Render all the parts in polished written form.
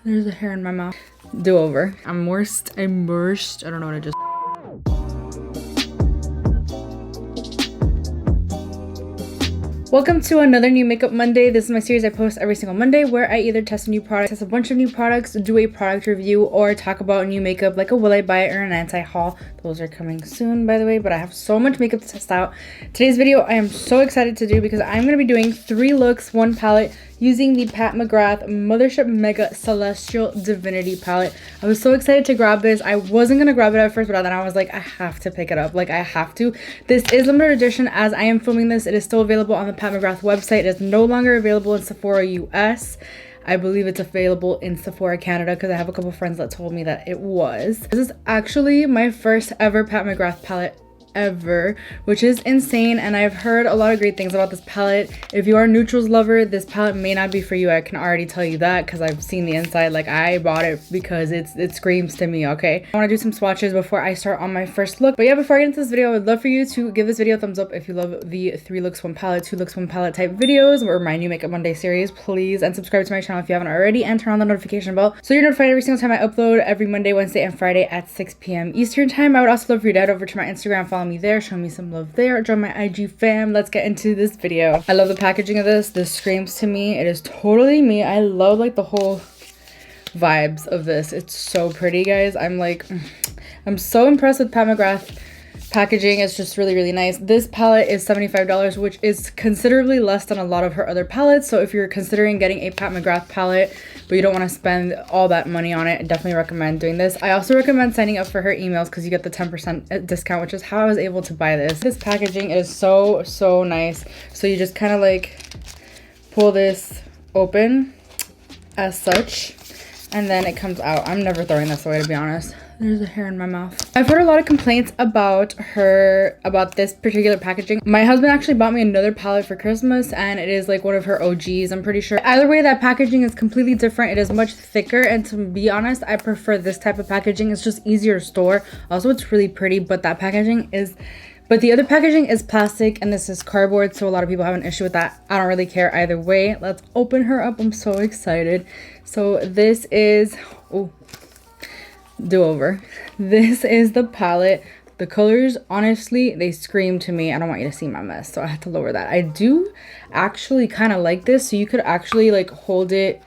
There's a hair in my mouth. Do over. I'm immersed. I don't know what I just. Welcome to another new makeup Monday. This is my series I post every single Monday where I either test a new product, test a bunch of new products, do a product review, or talk about new makeup like a will I buy it or an anti-haul. Those are coming soon, by the way, but I have so much makeup to test out. Today's video I am so excited to do because I'm going to be doing 3 looks, 1 palette, using the Pat McGrath Mothership Mega Celestial Divinity palette. I was so excited to grab this. I wasn't going to grab it at first, but then I was like, I have to pick it up. Like, I have to. This is limited edition. As I am filming this, it is still available on the Pat McGrath website. It is no longer available in Sephora US. I believe it's available in Sephora Canada because I have a couple friends that told me that it was. This is actually my first ever Pat McGrath palette ever, which is insane, and I've heard a lot of great things about this palette. If you are a neutrals lover, this palette may not be for you. I can already tell you that because I've seen the inside. Like, I bought it because it screams to me. Okay, I want to do some swatches before I start on my first look, but yeah, before I get into this video, I would love for you to give this video a thumbs up if you love the 3 looks 1 palette, 2 looks 1 palette type videos or my new Makeup Monday series, please, and subscribe to my channel if you haven't already, and turn on the notification bell so you're notified every single time I upload every Monday, Wednesday, and Friday at 6 p.m. Eastern time. I would also love for you to head over to my Instagram, follow me there, show me some love there, join my IG fam. Let's get into this video. I love the packaging of this. This screams to me. It is totally me. I love like the whole vibes of this. It's so pretty, guys. I'm so impressed with Pat McGrath packaging. It's just really nice. This palette is $75, which is considerably less than a lot of her other palettes. So if you're considering getting a Pat McGrath palette but you don't want to spend all that money on it, I definitely recommend doing this. I also recommend signing up for her emails because you get the 10% discount, which is how I was able to buy this. This packaging is so nice. So you just kind of like pull this open as such, and then it comes out. I'm never throwing this away, to be honest. There's a hair in my mouth. I've heard a lot of complaints about this particular packaging. My husband actually bought me another palette for Christmas, and it is like one of her OGs, I'm pretty sure. Either way, that packaging is completely different. It is much thicker, and to be honest, I prefer this type of packaging. It's just easier to store. Also, it's really pretty, but the other packaging is plastic and this is cardboard, so a lot of people have an issue with that. I don't really care either way. Let's open her up. I'm so excited. So this is, oh, do over. This is the palette. The colors, honestly, they scream to me. I don't want you to see my mess, so I have to lower that. I do actually kind of like this, so you could actually like hold it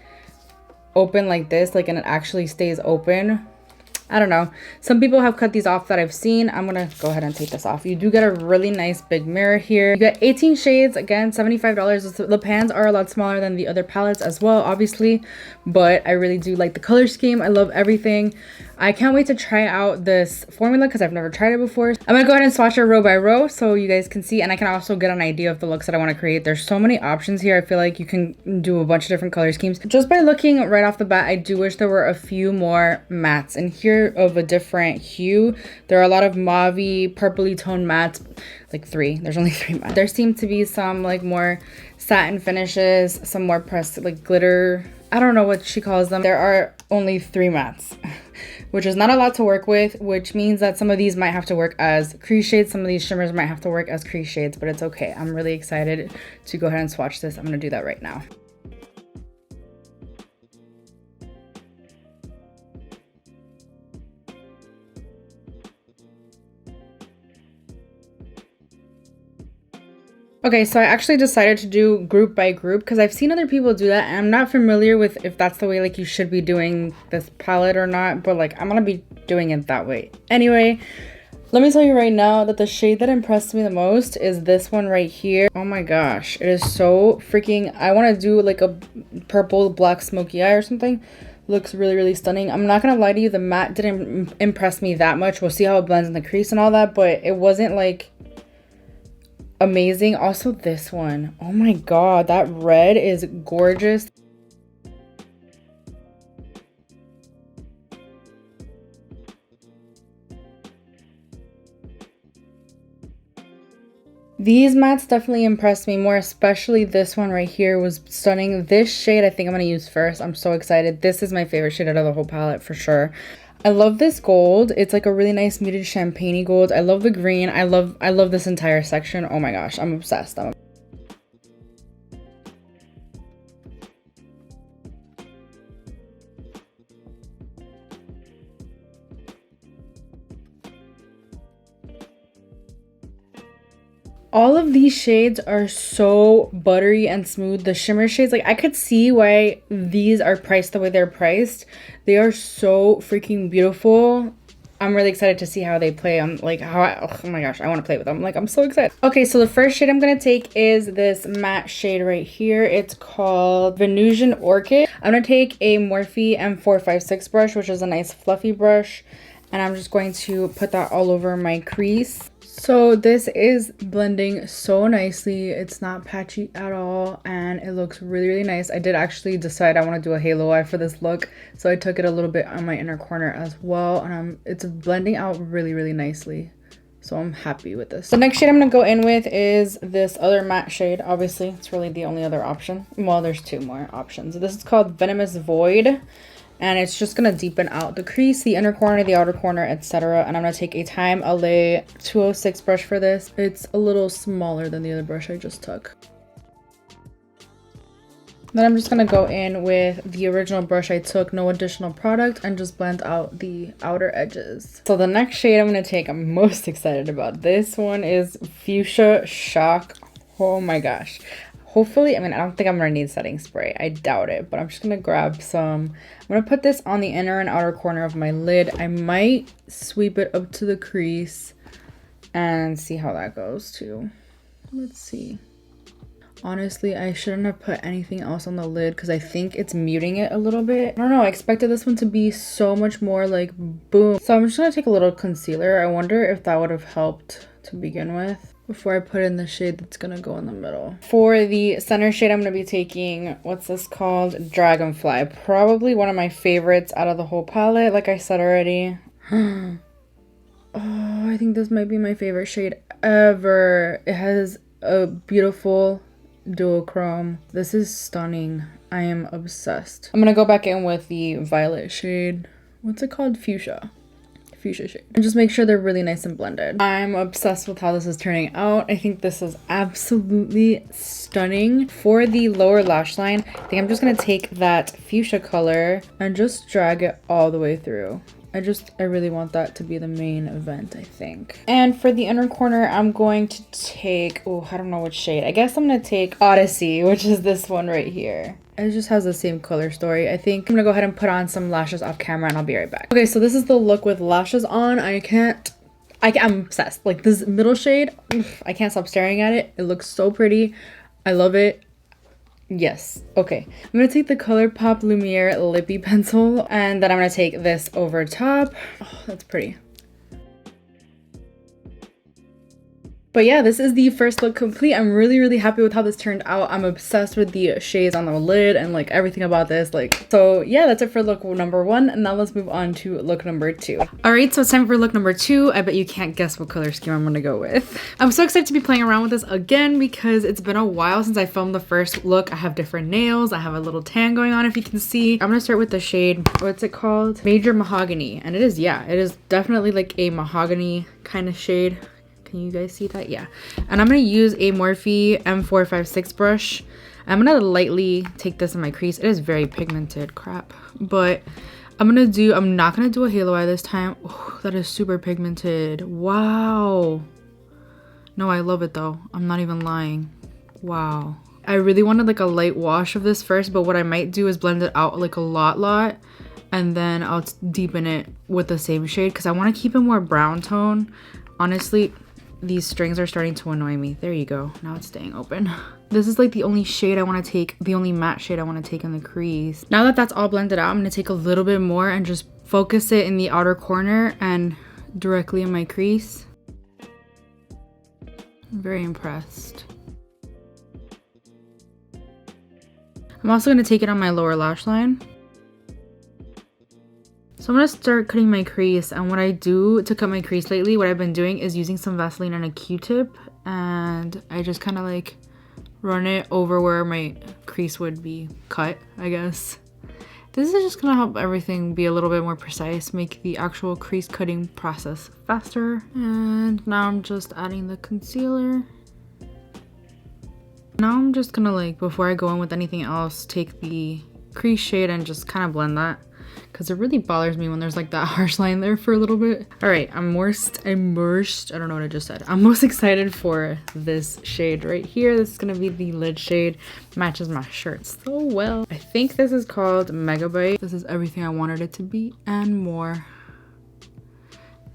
open like this, like, and it actually stays open. I don't know. Some people have cut these off that I've seen. I'm gonna go ahead and take this off. You do get a really nice big mirror here. You get 18 shades, again, $75. The pans are a lot smaller than the other palettes as well, obviously, but I really do like the color scheme. I love everything. I can't wait to try out this formula because I've never tried it before. I'm gonna go ahead and swatch it row by row so you guys can see, and I can also get an idea of the looks that I want to create. There's so many options here. I feel like you can do a bunch of different color schemes. Just by looking right off the bat, I do wish there were a few more mattes in here of a different hue. There are a lot of mauve-y, purpley toned mattes, like 3. There's only 3 mattes. There seem to be some like more satin finishes, some more pressed like glitter. I don't know what she calls them. There are only 3 mattes, which is not a lot to work with, which means that some of these might have to work as crease shades. Some of these shimmers might have to work as crease shades, but it's okay. I'm really excited to go ahead and swatch this. I'm gonna do that right now. Okay, so I actually decided to do group by group because I've seen other people do that, and I'm not familiar with if that's the way like you should be doing this palette or not, but like I'm gonna be doing it that way. Anyway, let me tell you right now that the shade that impressed me the most is this one right here. Oh my gosh, it is so freaking, I want to do like a purple black smoky eye or something. Looks really stunning. I'm not gonna lie to you, the matte didn't impress me that much. We'll see how it blends in the crease and all that, but it wasn't like amazing. Also this one, oh my god, that red is gorgeous. These mattes definitely impressed me more, especially this one right here was stunning. This shade I think I'm going to use first. I'm so excited. This is my favorite shade out of the whole palette for sure. I love this gold. It's like a really nice muted champagne-y gold. I love the green. I love this entire section. Oh my gosh, I'm obsessed. All of these shades are so buttery and smooth. The shimmer shades, like I could see why these are priced the way they're priced. They are so freaking beautiful. I'm really excited to see how they play on, like oh my gosh, I want to play with them. Like I'm so excited. Okay, so the first shade I'm going to take is this matte shade right here. It's called Venusian Orchid. I'm going to take a Morphe M456 brush, which is a nice fluffy brush. And I'm just going to put that all over my crease. So this is blending so nicely. It's not patchy at all and it looks really, really nice. I did actually decide I want to do a halo eye for this look, so I took it a little bit on my inner corner as well, and it's blending out really, really nicely. So I'm happy with this. The next shade I'm going to go in with is this other matte shade. Obviously, it's really the only other option. Well, there's two more options. This is called Venomous Void. And it's just going to deepen out the crease, the inner corner, the outer corner, etc. And I'm going to take a Time LA 206 brush for this. It's a little smaller than the other brush I just took. Then I'm just going to go in with the original brush I took, no additional product, and just blend out the outer edges. So the next shade I'm going to take, I'm most excited about. This one is Fuchsia Shock. Oh my gosh. Hopefully, I mean, I don't think I'm gonna need setting spray. I doubt it, but I'm just gonna grab some. I'm gonna put this on the inner and outer corner of my lid. I might sweep it up to the crease and see how that goes too. Let's see. Honestly, I shouldn't have put anything else on the lid because I think it's muting it a little bit. I don't know, I expected this one to be so much more like boom. So I'm just gonna take a little concealer. I wonder if that would have helped to begin with before I put in the shade that's gonna go in the middle. For the center shade, I'm gonna be taking, what's this called? Dragonfly. Probably one of my favorites out of the whole palette, like I said already. Oh, I think this might be my favorite shade ever. It has a beautiful duochrome. This is stunning. I am obsessed. I'm gonna go back in with the violet shade. What's it called? Fuchsia shade, and just make sure they're really nice and blended. I'm obsessed with how this is turning out. I think this is absolutely stunning. For the lower lash line, I think I'm just gonna take that fuchsia color and just drag it all the way through. I really want that to be the main event, I think. And for the inner corner, I'm going to take, oh, I don't know which shade. I guess I'm gonna take Odyssey, which is this one right here. It just has the same color story. I think I'm gonna go ahead and put on some lashes off camera and I'll be right back. Okay, so this is the look with lashes on. I'm obsessed. Like this middle shade, I can't stop staring at it. It looks so pretty. I love it. Yes. Okay. I'm gonna take the ColourPop Lumiere Lippy Pencil and then I'm gonna take this over top. Oh, that's pretty. But yeah, this is the first look complete. I'm really, really happy with how this turned out. I'm obsessed with the shades on the lid and like everything about this. So yeah, that's it for look number one. And now let's move on to look number two. All right, so it's time for look number two. I bet you can't guess what color scheme I'm gonna go with. I'm so excited to be playing around with this again because it's been a while since I filmed the first look. I have different nails. I have a little tan going on, if you can see. I'm gonna start with the shade, what's it called? Major Mahogany. And it is definitely like a mahogany kind of shade. Can you guys see that? Yeah. And I'm going to use a Morphe M456 brush. I'm going to lightly take this in my crease. It is very pigmented, crap. But I'm not going to do a halo eye this time. Oh, that is super pigmented. Wow. No, I love it though. I'm not even lying. Wow. I really wanted like a light wash of this first, but what I might do is blend it out like a lot. And then I'll deepen it with the same shade because I want to keep a more brown tone. Honestly, these strings are starting to annoy me. There you go. Now it's staying open. This is like the only shade I want to take, the only matte shade I want to take in the crease. Now that that's all blended out, I'm going to take a little bit more and just focus it in the outer corner and directly in my crease. I'm very impressed. I'm also going to take it on my lower lash line. So I'm going to start cutting my crease, and what I do to cut my crease lately, what I've been doing is using some Vaseline and a Q-tip, and I just kind of like run it over where my crease would be cut, I guess. This is just going to help everything be a little bit more precise, make the actual crease cutting process faster. And now I'm just adding the concealer. Now I'm just going to, like, before I go in with anything else, take the crease shade and just kind of blend that. because it really bothers me when there's like that harsh line there for a little bit. All right, I'm most immersed. I don't know what I just said. I'm most excited for this shade right here. This is gonna be the lid shade. Matches my shirt so well. I think this is called Megabyte. This is everything I wanted it to be and more.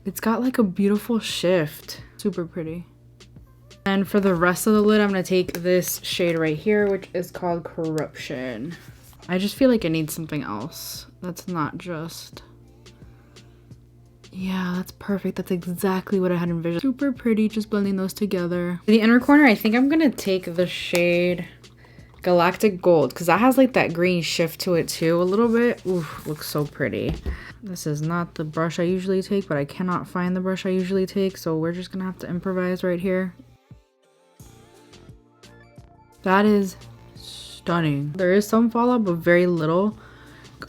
It's got like a beautiful shift. Super pretty. And for the rest of the lid, I'm gonna take this shade right here, which is called Corruption. I just feel like I need something else. That's not just... Yeah, that's perfect. That's exactly what I had envisioned. Super pretty, just blending those together. The inner corner, I think I'm gonna take the shade Galactic Gold, because that has like that green shift to it too a little bit. Ooh, looks so pretty. This is not the brush I usually take, but I cannot find the brush I usually take, so we're just gonna have to improvise right here. That is stunning. There is some fallout, but very little.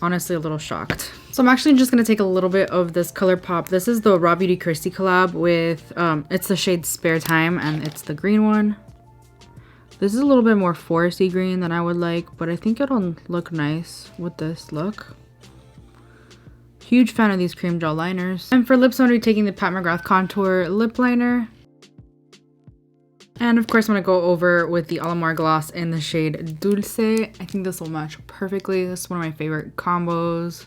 Honestly, a little shocked. So I'm actually just gonna take a little bit of this ColourPop. This is the Raw Beauty Christy collab with, it's the shade Spare Time, and it's the green one. This is a little bit more foresty green than I would like, but I think it'll look nice with this look. Huge fan of these cream gel liners. And for lips, I'm gonna be taking the Pat McGrath Contour Lip Liner. And of course, I'm gonna go over with the Alamar Gloss in the shade Dulce. I think this will match perfectly. This is one of my favorite combos.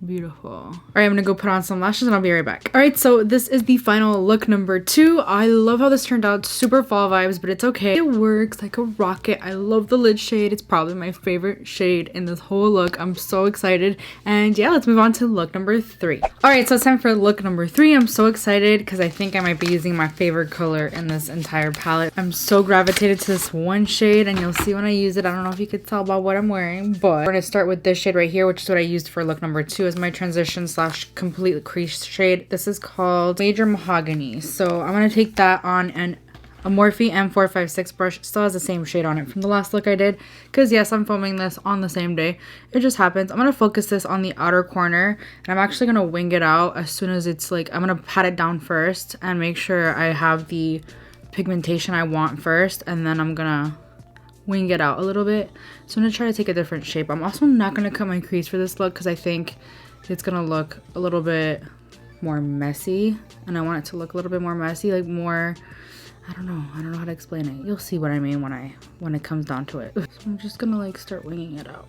Beautiful. All right, I'm gonna go put on some lashes and I'll be right back. All right, so this is the final look number 2. I love how this turned out. Super fall vibes, but it's okay. It works like a rocket. I love the lid shade. It's probably my favorite shade in this whole look. I'm so excited. And yeah, let's move on to look number 3. All right, so it's time for look number 3. I'm so excited because I think I might be using my favorite color in this entire palette. I'm so gravitated to this one shade, and you'll see when I use it. I don't know if you could tell by what I'm wearing, but we're gonna start with this shade right here, which is what I used for look number 2 as my transition / complete crease shade. This is called Major Mahogany. So I'm gonna take that on a Morphe M456 brush. Still has the same shade on it from the last look I did, because yes, I'm filming this on the same day. It just happens. I'm gonna focus this on the outer corner, and I'm actually gonna wing it out as soon as it's like, I'm gonna pat it down first and make sure I have the pigmentation I want first, and then I'm gonna wing it out a little bit. So I'm gonna try to take a different shape. I'm also not gonna cut my crease for this look because I think it's gonna look a little bit more messy, and I want it to look a little bit more messy, like more, I don't know how to explain it. You'll see what I mean when it comes down to it. So I'm just gonna like start winging it out.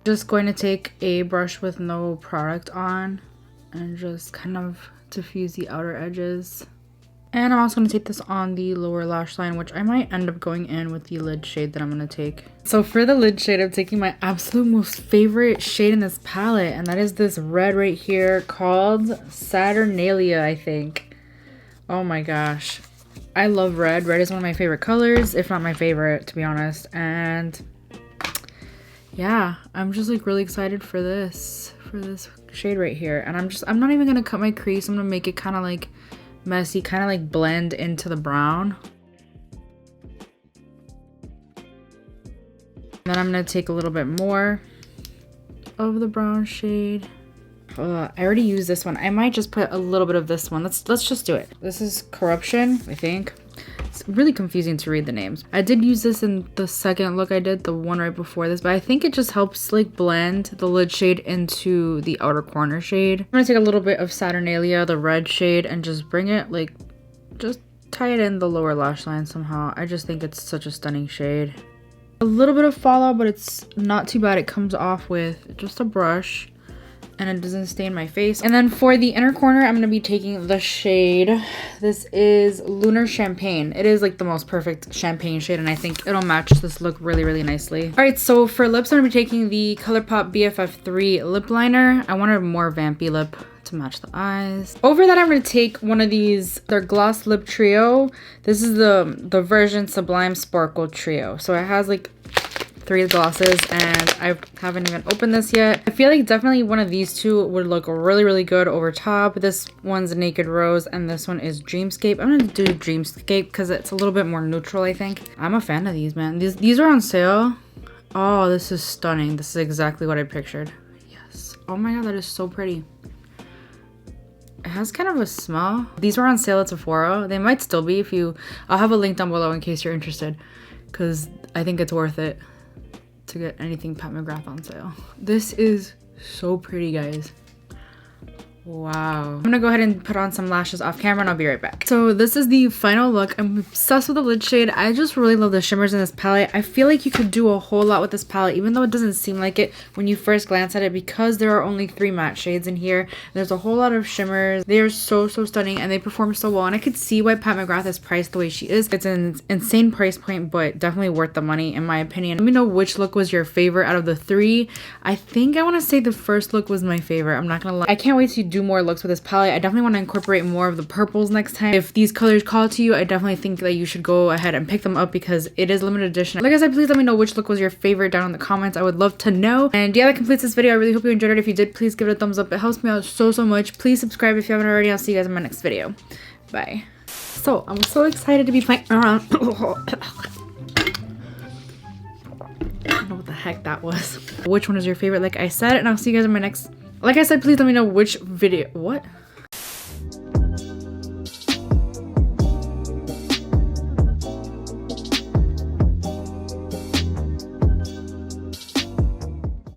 Just going to take a brush with no product on and just kind of diffuse the outer edges. And I'm also going to take this on the lower lash line, which I might end up going in with the lid shade that I'm going to take. So for the lid shade, I'm taking my absolute most favorite shade in this palette, and that is this red right here called Saturnalia, I think. Oh my gosh. I love red. Red is one of my favorite colors, if not my favorite, to be honest. And yeah, I'm just like really excited for this shade right here. And I'm not even going to cut my crease. I'm going to make it kind of like messy, kind of like blend into the brown. Then I'm gonna take a little bit more of the brown shade. I already used this one. I might just put a little bit of this one. Let's just do it. This is Corruption, I think. It's really confusing to read the names. I did use this in the second look I did, the one right before this, but I think it just helps like blend the lid shade into the outer corner shade. I'm gonna take a little bit of Saturnalia, the red shade, and just bring it like, just tie it in the lower lash line somehow. I just think it's such a stunning shade. A little bit of fallout, but it's not too bad. It comes off with just a brush, and it doesn't stain my face. And then for the inner corner, I'm going to be taking the shade. This is Lunar Champagne. It is like the most perfect champagne shade, and I think it'll match this look really, really nicely. All right, so for lips, I'm going to be taking the ColourPop BFF3 lip liner. I wanted a more vampy lip to match the eyes. Over that, I'm going to take one of these, their Gloss Lip Trio. This is the version Sublime Sparkle Trio. So it has like 3 glosses, and I haven't even opened this yet. I feel like definitely one of these two would look really, really good over top. This one's Naked Rose, and this one is Dreamscape. I'm gonna do Dreamscape because it's a little bit more neutral, I think. I'm a fan of these, man. These are on sale. Oh, this is stunning. This is exactly what I pictured. Yes. Oh my god, that is so pretty. It has kind of a smell. These were on sale at Sephora. They might still be if you... I'll have a link down below in case you're interested, because I think it's worth it to get anything Pat McGrath on sale. This is so pretty, guys. Wow. I'm gonna go ahead and put on some lashes off camera and I'll be right back. So this is the final look. I'm obsessed with the lid shade. I just really love the shimmers in this palette. I feel like you could do a whole lot with this palette, even though it doesn't seem like it when you first glance at it, because there are only 3 matte shades in here. There's a whole lot of shimmers. They are so stunning and they perform so well, and I could see why Pat McGrath is priced the way she is. It's an insane price point, but definitely worth the money in my opinion. Let me know which look was your favorite out of the 3. I think I want to say the first look was my favorite. I'm not gonna lie. I can't wait to do more looks with this palette. I definitely want to incorporate more of the purples next time. If these colors call to you, I definitely think that you should go ahead and pick them up because it is limited edition. Like I said, please let me know which look was your favorite down in the comments. I would love to know. And yeah, that completes this video. I really hope you enjoyed it. If you did, please give it a thumbs up. It helps me out so much. Please subscribe if you haven't already. I'll see you guys in my next video. Bye. So I'm so excited to be playing around. I don't know what the heck that was. Which one is your favorite, like I said, and I'll see you guys in my next. Like I said, please let me know which video. What?